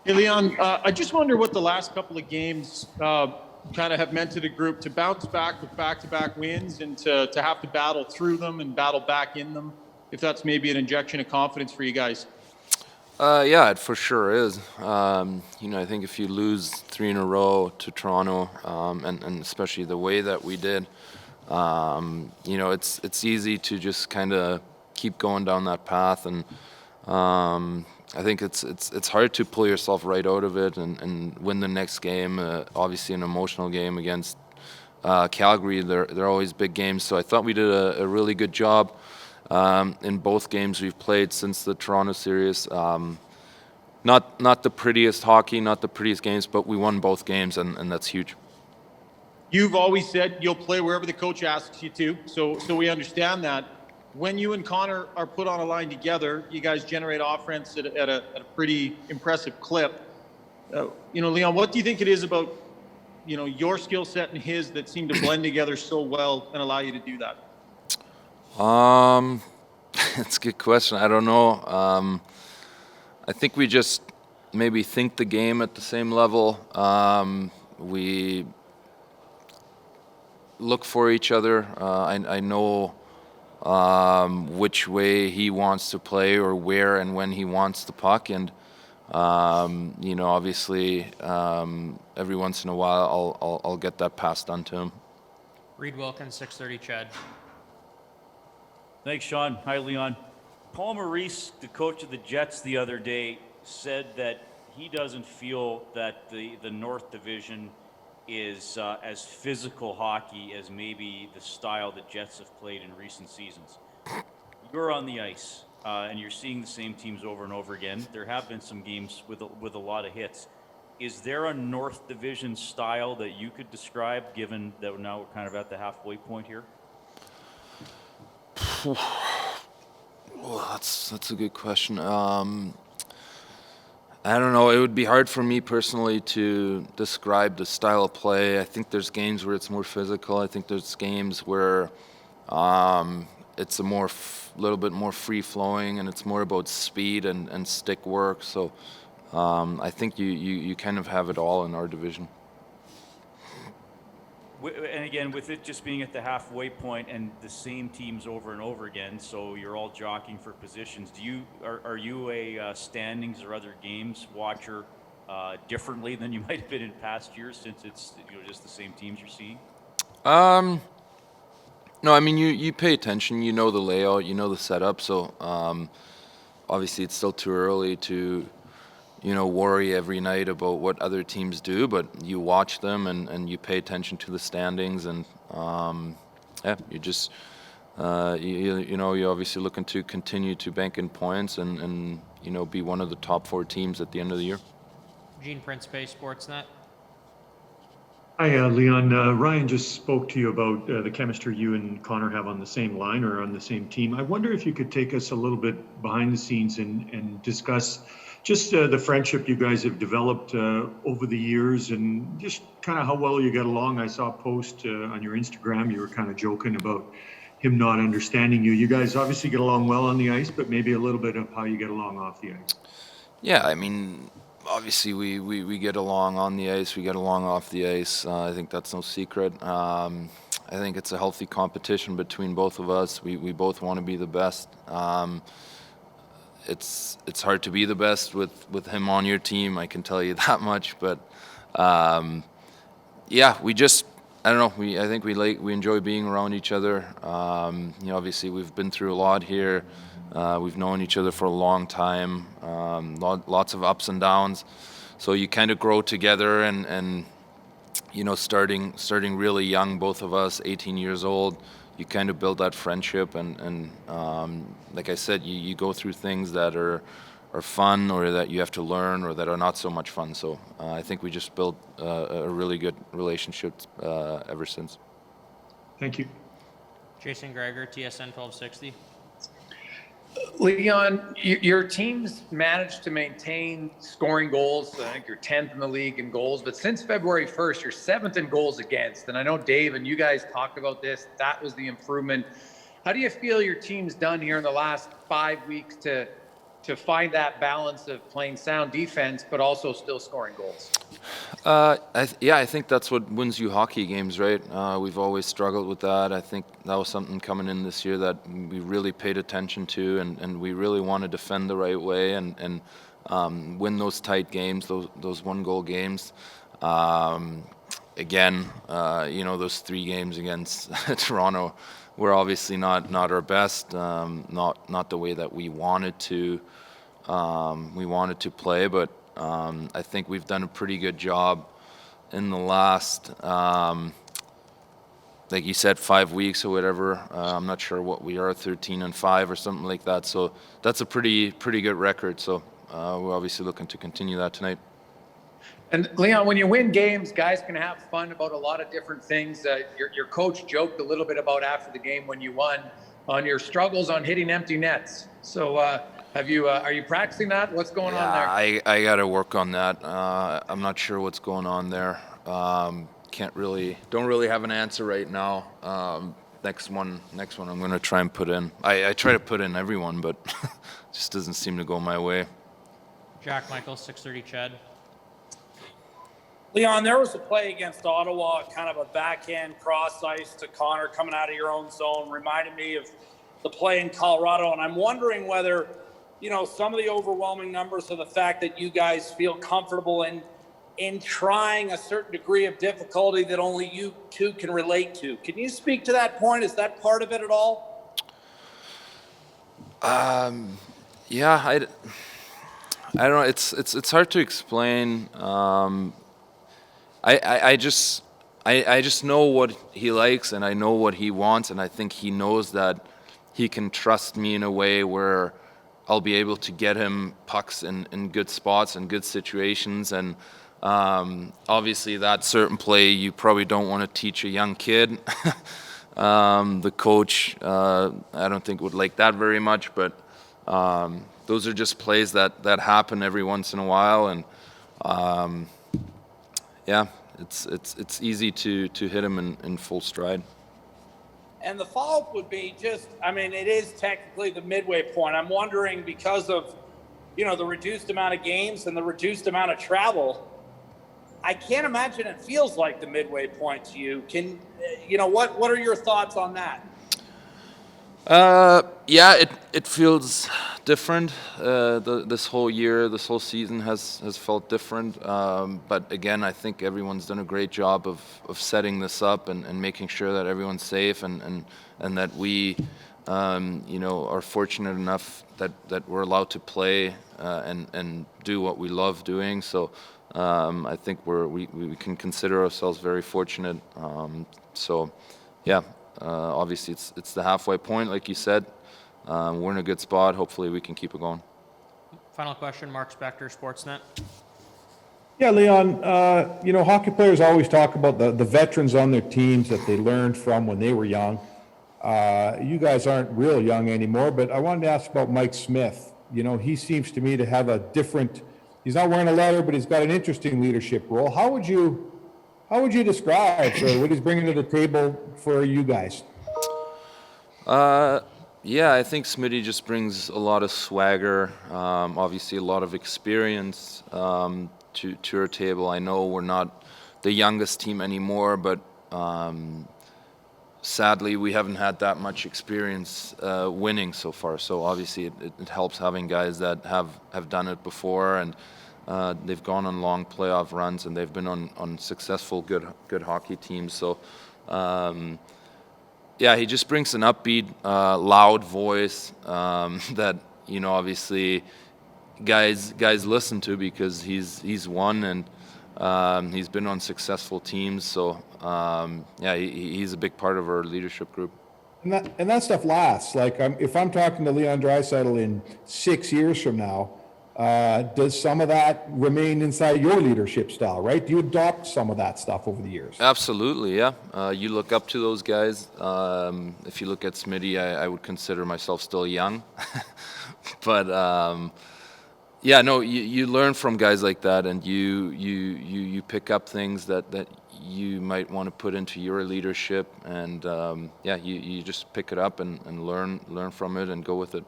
Hey, Leon, I just wonder what the last couple of games kind of have meant to the group to bounce back with back-to-back wins and to have to battle through them and battle back in them, if that's maybe an injection of confidence for you guys. Yeah, it for sure is. I think if you lose three in a row to Toronto, and especially the way that we did, it's easy to just kind of keep going down that path, and I think it's hard to pull yourself right out of it and win the next game. Obviously, an emotional game against Calgary. They're always big games, so I thought we did a really good job. In both games we've played since the Toronto series. Not the prettiest hockey, not the prettiest games, but we won both games, and that's huge. You've always said you'll play wherever the coach asks you to, so we understand that. When you and Connor are put on a line together, you guys generate offense at a pretty impressive clip. Leon, what do you think it is about your skill set and his that seem to blend together so well and allow you to do that? That's a good question. I don't know. I think we just maybe think the game at the same level. We look for each other. I know which way he wants to play or where and when he wants the puck, and obviously, every once in a while I'll get that pass done to him. Reed Wilkins, 630 Chad. Thanks, Sean. Hi, Leon. Paul Maurice, the coach of the Jets, the other day said that he doesn't feel that the North Division is as physical hockey as maybe the style the Jets have played in recent seasons. You're on the ice, and you're seeing the same teams over and over again. There have been some games with a lot of hits. Is there a North Division style that you could describe, given that now we're kind of at the halfway point here? Well, that's a good question. I don't know. It would be hard for me personally to describe the style of play. I think there's games where it's more physical. I think there's games where it's a little bit more free flowing, and it's more about speed and stick work. So I think you kind of have it all in our division. And again, with it just being at the halfway point and the same teams over and over again, so you're all jockeying for positions. Are you a standings or other games watcher differently than you might have been in past years, since it's just the same teams you're seeing? No, I mean you pay attention. You know the layout. You know the setup. So obviously it's still too early to worry every night about what other teams do, but you watch them and you pay attention to the standings, and you just you're obviously looking to continue to bank in points and be one of the top 4 teams at the end of the year. Gene Principe, Sportsnet. Hi, Leon. Ryan just spoke to you about the chemistry you and Connor have on the same line or on the same team. I wonder if you could take us a little bit behind the scenes and discuss just the friendship you guys have developed over the years, and just kind of how well you get along. I saw a post on your Instagram. You were kind of joking about him not understanding you. You guys obviously get along well on the ice, but maybe a little bit of how you get along off the ice. Yeah, I mean, obviously we get along on the ice, we get along off the ice. I think that's no secret. I think it's a healthy competition between both of us. We both want to be the best. It's hard to be the best with him on your team, I can tell you that much. But I don't know. I think we enjoy being around each other. Obviously we've been through a lot here. We've known each other for a long time. Lots of ups and downs. So you kind of grow together, and starting really young, both of us, 18 years old. You kind of build that friendship, and like I said, you go through things that are fun, or that you have to learn, or that are not so much fun. So I think we just built a really good relationship ever since. Thank you. Jason Gregor, TSN 1260. Leon, your team's managed to maintain scoring goals. I think you're 10th in the league in goals, but since February 1st, you're 7th in goals against. And I know Dave and you guys talked about this. That was the improvement. How do you feel your team's done here in the last 5 weeks to to find that balance of playing sound defense, but also still scoring goals? I think that's what wins you hockey games, right? We've always struggled with that. I think that was something coming in this year that we really paid attention to, and we really want to defend the right way and win those tight games, those one-goal games. Again, those 3 games against Toronto were obviously not our best, not the way that we wanted to play, but I think we've done a pretty good job in the last, like you said, 5 weeks or whatever. I'm not sure what we are, 13-5 or something like that. So that's a pretty good record. So we're obviously looking to continue that tonight. And Leon, when you win games, guys can have fun about a lot of different things. Your coach joked a little bit about after the game when you won on your struggles on hitting empty nets. So are you practicing that? What's going on there? I got to work on that. I'm not sure what's going on there. Don't really have an answer right now. Next one I'm going to try and put in. I try to put in everyone, but just doesn't seem to go my way. Jack Michael, 630 Chad. Leon, there was a play against Ottawa, kind of a backhand cross ice to Connor coming out of your own zone, reminded me of the play in Colorado. And I'm wondering whether, some of the overwhelming numbers of the fact that you guys feel comfortable in trying a certain degree of difficulty that only you two can relate to. Can you speak to that point? Is that part of it at all? Yeah, I don't know. It's hard to explain. I just know what he likes and I know what he wants, and I think he knows that he can trust me in a way where I'll be able to get him pucks in good spots and good situations. And obviously that certain play you probably don't want to teach a young kid. The coach, I don't think would like that very much, but those are just plays that happen every once in a while. And it's easy to hit him in full stride. And the follow-up would be it is technically the midway point. I'm wondering, because of, the reduced amount of games and the reduced amount of travel, I can't imagine it feels like the midway point to you. What are your thoughts on that? It feels different. This whole year, this whole season has felt different. But again, I think everyone's done a great job of setting this up and making sure that everyone's safe and that we, are fortunate enough that we're allowed to play and do what we love doing. So I think we can consider ourselves very fortunate. Obviously, it's the halfway point, like you said. We're in a good spot. Hopefully, we can keep it going. Final question, Mark Spector, Sportsnet. Yeah, Leon, hockey players always talk about the veterans on their teams that they learned from when they were young. You guys aren't real young anymore, but I wanted to ask about Mike Smith. He seems to me to have a different, he's not wearing a leather, but he's got an interesting leadership role. How would you describe what he's bringing to the table for you guys? I think Smitty just brings a lot of swagger, obviously a lot of experience to our table. I know we're not the youngest team anymore, but sadly we haven't had that much experience winning so far. So obviously it helps having guys that have done it before, and they've gone on long playoff runs, and they've been on successful good hockey teams. So he just brings an upbeat, loud voice that obviously guys listen to because he's won and he's been on successful teams. So he's a big part of our leadership group. And that stuff lasts. Like if I'm talking to Leon Draisaitl in 6 years from now, does some of that remain inside your leadership style, right? Do you adopt some of that stuff over the years? Absolutely, yeah. You look up to those guys. If you look at Smitty, I would consider myself still young. But you learn from guys like that, and you pick up things that you might want to put into your leadership, and you just pick it up and learn from it and go with it.